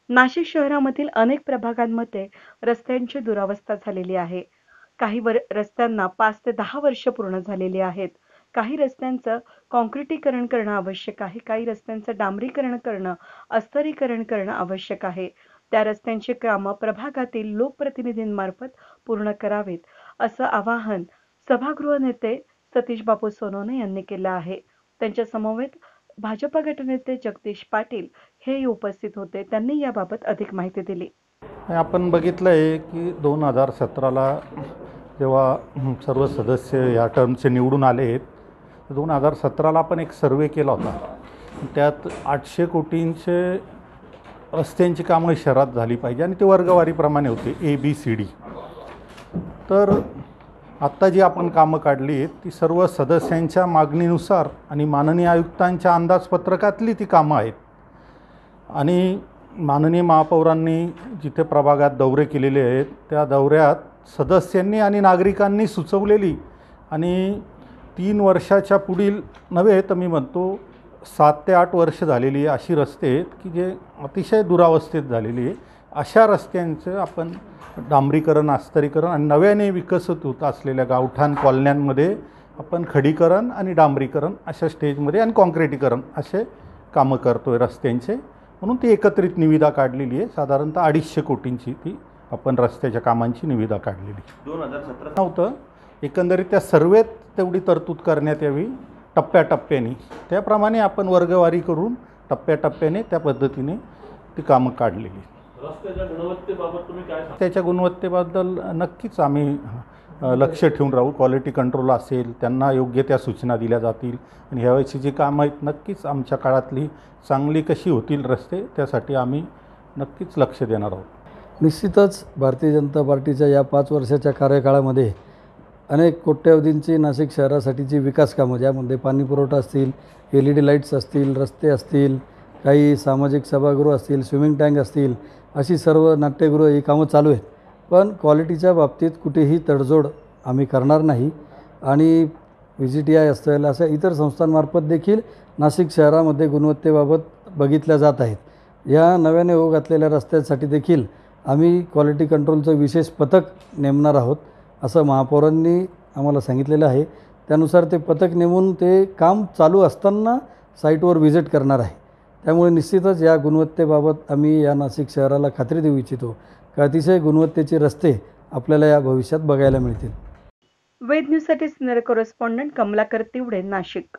नाशिक शहरामधील अनेक प्रभागांमध्ये रस्त्यांची दुरावस्था झालेली आहे. काही रस्त्यांना 5 ते 10 वर्ष पूर्ण झालेली आहेत. काही रस्त्यांचं काँक्रिटीकरण करणं आवश्यक आहे. काही रस्त्यांचं डांबरीकरण करणं, अस्तरीकरण करणं आवश्यक आहे. त्या रस्त्यांची कामं प्रभागातील लोकप्रतिनिधींमार्फत पूर्ण करावीत, असं आवाहन सभागृह नेते सतीशबापू सोनवणे यांनी केलं आहे. त्यांच्या समवेत भाजपा गटनेते जगदीश पाटील हेही उपस्थित होते. त्यांनी याबाबत अधिक माहिती दिली. आपण बघितलं आहे की 2017ला जेव्हा सर्व सदस्य या टर्मचे निवडून आले आहेत, 2017ला आपण एक सर्वे केला होता. त्यात 800 कोटींचे रस्त्यांची कामं शहरात झाली पाहिजे आणि ते वर्गवारीप्रमाणे होते ABCD. तर आत्ता जी आपण कामं काढली आहेत ती सर्व सदस्यांच्या मागणीनुसार आणि माननीय आयुक्तांच्या अंदाजपत्रकातली ती कामं आहेत. आणि माननीय महापौरांनी जिथे प्रभागात दौरे केलेले आहेत त्या दौऱ्यात सदस्यांनी आणि नागरिकांनी सुचवलेली आणि 3 वर्षाच्या पुढील नव्हे तर मी म्हणतो 7 ते 8 वर्ष झालेली अशी रस्ते आहेत की जे अतिशय दुरावस्थेत झालेली आहे. अशा रस्त्यांचं आपण डांबरीकरण, अस्तरीकरण आणि नव्याने विकसित होत असलेल्या गावठाण कॉलन्यांमध्ये आपण खडीकरण आणि डांबरीकरण अशा स्टेजमध्ये आणि काँक्रिटीकरण असे कामं करतो आहे रस्त्यांचे. म्हणून ती एकत्रित निविदा काढलेली आहे. साधारणतः 250 कोटींची ती आपण रस्त्याच्या कामांची निविदा काढलेली. 2017 नव्हतं एकंदरीत त्या सर्वेत तेवढी तरतूद करण्यात यावी टप्प्याटप्प्याने. त्याप्रमाणे आपण वर्गवारी करून टप्प्याटप्प्याने त्या पद्धतीने ती कामं काढलेली. रस्त्याच्या गुणवत्तेबाबत तुम्ही काय सांगता? त्याच्या गुणवत्तेबद्दल नक्कीच आम्ही लक्ष ठेवून राहू. क्वालिटी कंट्रोल असेल, त्यांना योग्य त्या सूचना दिल्या जातील आणि ह्यावेळची जी कामं आहेत नक्कीच आमच्या काळातली चांगली कशी होतील रस्ते त्यासाठी आम्ही नक्कीच लक्ष देणार आहोत. निश्चितच भारतीय जनता पार्टीच्या या 5 वर्षाच्या कार्यकाळामध्ये अनेक कोट्यवधींची नाशिक शहरासाठीची विकास कामं, ज्यामध्ये पाणीपुरवठा असतील, LED लाईट्स असतील, रस्ते असतील, काही सामाजिक सभागृह असतील, स्विमिंग टँक असतील, अशी सर्व नाट्यगृह ही कामं चालू आहेत. पण क्वालिटीच्या बाबतीत कुठेही तडजोड आम्ही करणार नाही आणि VGTI असेल अशा इतर संस्थांमार्फत देखील नाशिक शहरामध्ये गुणवत्तेबाबत बघितल्या जात आहेत. या नव्याने होऊ घातलेल्या रस्त्यांसाठी देखील आम्ही क्वालिटी कंट्रोलचं विशेष पथक नेमणार आहोत असं महापौरांनी आम्हाला सांगितलेलं आहे. त्यानुसार ते पथक नेमून ते काम चालू असताना साईटवर व्हिजिट करणार आहे. त्यामुळे निश्चितच या गुणवत्तेबाबत आम्ही या नाशिक शहराला खात्री देऊ इच्छितो की अतिशय गुणवत्तेचे रस्ते आपल्याला या भविष्यात बघायला मिळतील. वेद न्यूजसाठी सिनियर कॉरेस्पॉन्डंट कमलाकर तिवडे, नाशिक.